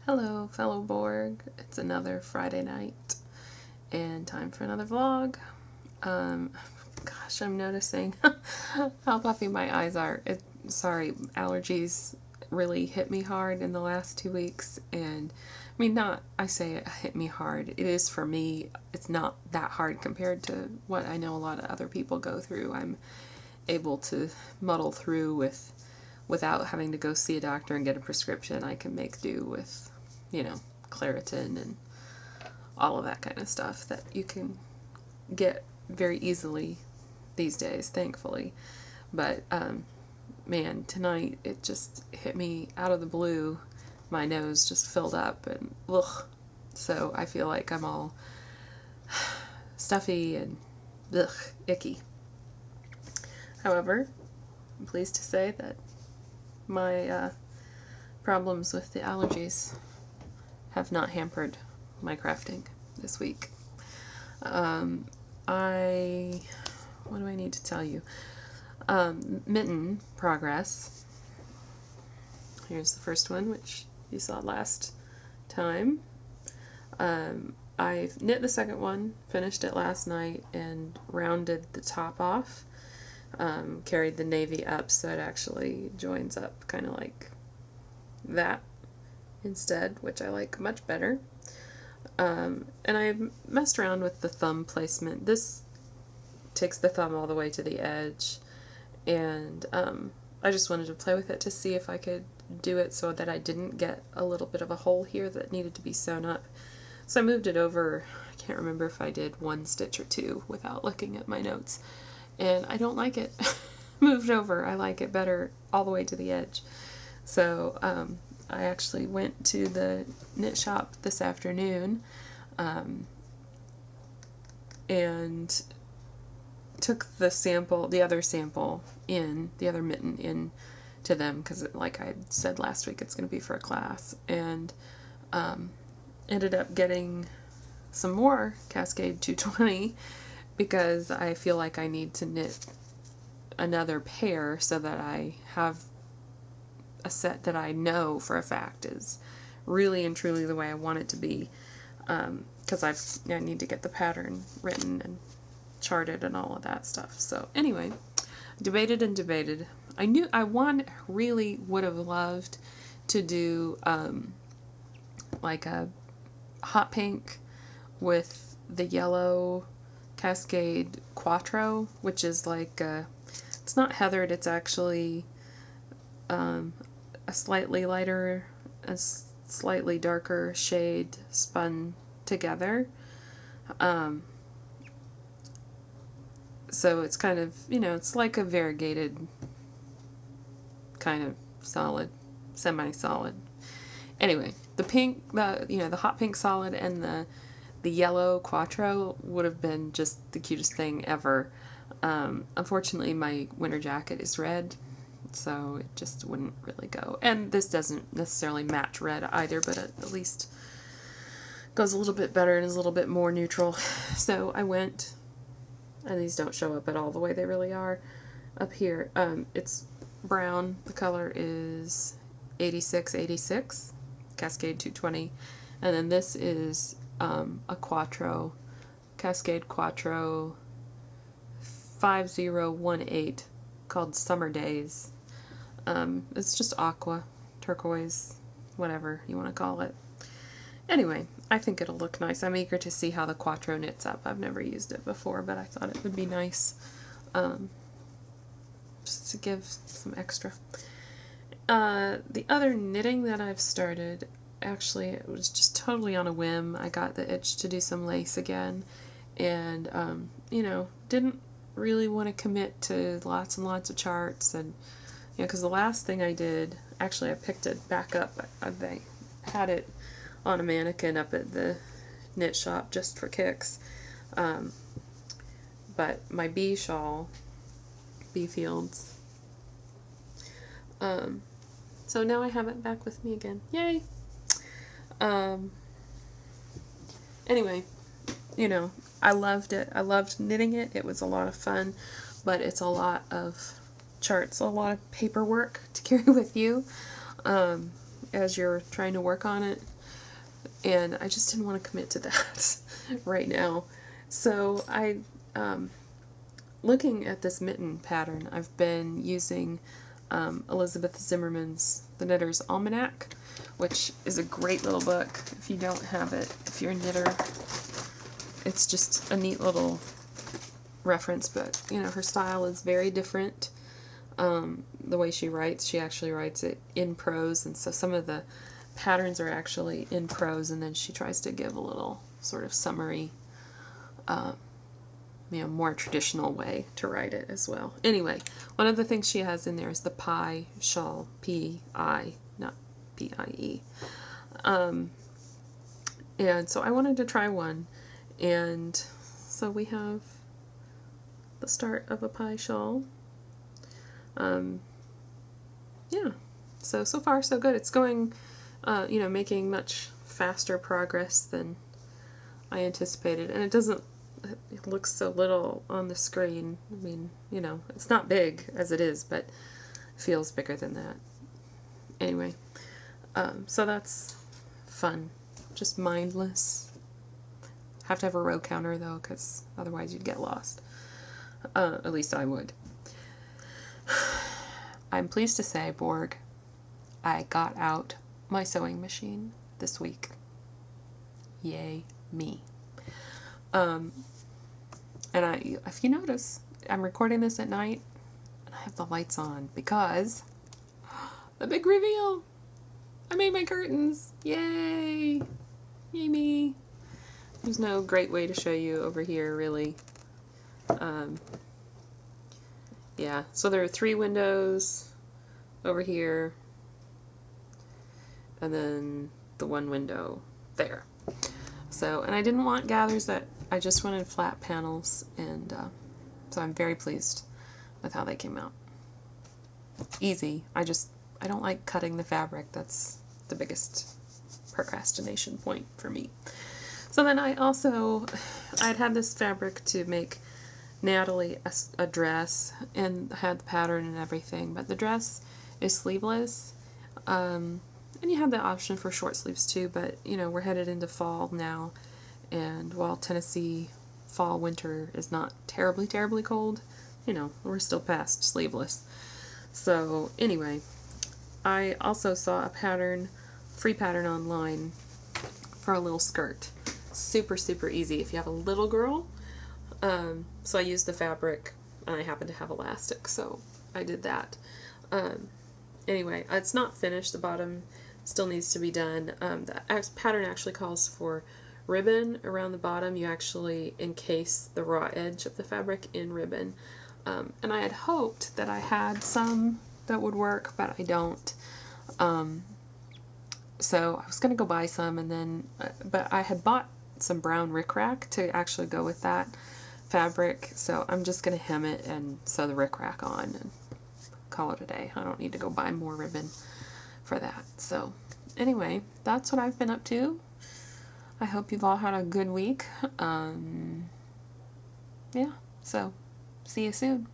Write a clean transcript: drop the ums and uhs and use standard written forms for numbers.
Hello, fellow Borg. It's another Friday night and time for another vlog. I'm noticing how puffy my eyes are. Sorry, allergies really hit me hard in the last 2 weeks, and I mean, I say it hit me hard. It is for me. It's not that hard compared to what I know a lot of other people go through. I'm able to muddle through without having to go see a doctor and get a prescription. I can make do with, Claritin and all of that kind of stuff that you can get very easily these days, thankfully. But, man, tonight it just hit me out of the blue. My nose just filled up and ugh. So I feel like I'm all stuffy and ugh, icky. However, I'm pleased to say that my problems with the allergies have not hampered my crafting this week. What do I need to tell you? Mitten progress. Here's the first one, which you saw last time. I knit the second one, finished it last night, and rounded the top off. Carried the navy up so it actually joins up kind of like that instead, which I like much better. And I messed around with the thumb placement. This takes the thumb all the way to the edge, and I just wanted to play with it to see if I could do it so that I didn't get a little bit of a hole here that needed to be sewn up. So I moved it over. I can't remember if I did 1 stitch or 2 without looking at my notes, and I don't like it moved over. I like it better all the way to the edge. So I actually went to the knit shop this afternoon and took the other mitten in to them, because like I said last week, it's going to be for a class, and ended up getting some more Cascade 220 because I feel like I need to knit another pair so that I have a set that I know for a fact is really and truly the way I want it to be, because I need to get the pattern written and charted and all of that stuff. So anyway, debated and debated. I really would have loved to do like a hot pink with the yellow Cascade Quattro, which is like it's not heathered, it's actually a slightly lighter, a slightly darker shade spun together. So it's kind of, it's like a variegated kind of solid, semi-solid. Anyway, the pink, the hot pink solid and the yellow Quattro would have been just the cutest thing ever. Unfortunately, my winter jacket is red, so it just wouldn't really go. And this doesn't necessarily match red either, but at least goes a little bit better and is a little bit more neutral. So I went, and these don't show up at all the way they really are up here. It's brown. The color is 8686, Cascade 220. And then this is a Quattro, Cascade Quattro 5018, called Summer Days. It's just aqua, turquoise, whatever you want to call it. Anyway, I think it'll look nice. I'm eager to see how the Quattro knits up. I've never used it before, but I thought it would be nice just to give some extra. The other knitting that I've started, actually, it was just totally on a whim. I got the itch to do some lace again, and, didn't really want to commit to lots and lots of charts, and, because the last thing I did, actually I picked it back up. They had it on a mannequin up at the knit shop just for kicks. But my bee shawl, bee fields. So now I have it back with me again. Yay! Anyway, I loved it. I loved knitting it. It was a lot of fun, but it's a lot of charts, a lot of paperwork to carry with you. as you're trying to work on it, and I just didn't want to commit to that right now. So looking at this mitten pattern, I've been using Elizabeth Zimmerman's The Knitter's Almanac, which is a great little book. If you don't have it, if you're a knitter, it's just a neat little reference book. You know, her style is very different. The way she actually writes it in prose, and so some of the patterns are actually in prose, and then she tries to give a little sort of summary, more traditional way to write it as well. Anyway, one of the things she has in there is the pie shawl, P-I, not P-I-E. And so I wanted to try one, and so we have the start of a pie shawl. Yeah, so far so good. It's going, making much faster progress than I anticipated, and it looks so little on the screen. I mean, it's not big as it is, but it feels bigger than that. Anyway, so that's fun. Just mindless. Have to have a row counter though, because otherwise you'd get lost. At least I would. I'm pleased to say, Borg, I got out my sewing machine this week. Yay, me. And if you notice, I'm recording this at night, and I have the lights on because the big reveal! I made my curtains! Yay! Yay me! There's no great way to show you over here, really. Yeah, so there are 3 windows over here, and then the 1 window there. So, and I didn't want gathers, I just wanted flat panels, and so I'm very pleased with how they came out. Easy. I don't like cutting the fabric. That's the biggest procrastination point for me. So then I'd had this fabric to make Natalie a dress, and had the pattern and everything, but the dress is sleeveless, and you have the option for short sleeves too, but we're headed into fall now, and while Tennessee fall winter is not terribly cold, we're still past sleeveless. So anyway, I also saw a free pattern online for a little skirt. Super easy if you have a little girl. So I used the fabric, and I happen to have elastic, so I did that. Anyway, it's not finished. The bottom still needs to be done. The pattern actually calls for ribbon around the bottom. You actually encase the raw edge of the fabric in ribbon. And I had hoped that I had some that would work, but I don't. So I was going to go buy some, and then, but I had bought some brown rickrack to actually go with that fabric, so I'm just going to hem it and sew the rickrack on and call it a day. I don't need to go buy more ribbon for that. So anyway, that's what I've been up to. I hope you've all had a good week. Yeah, so see you soon.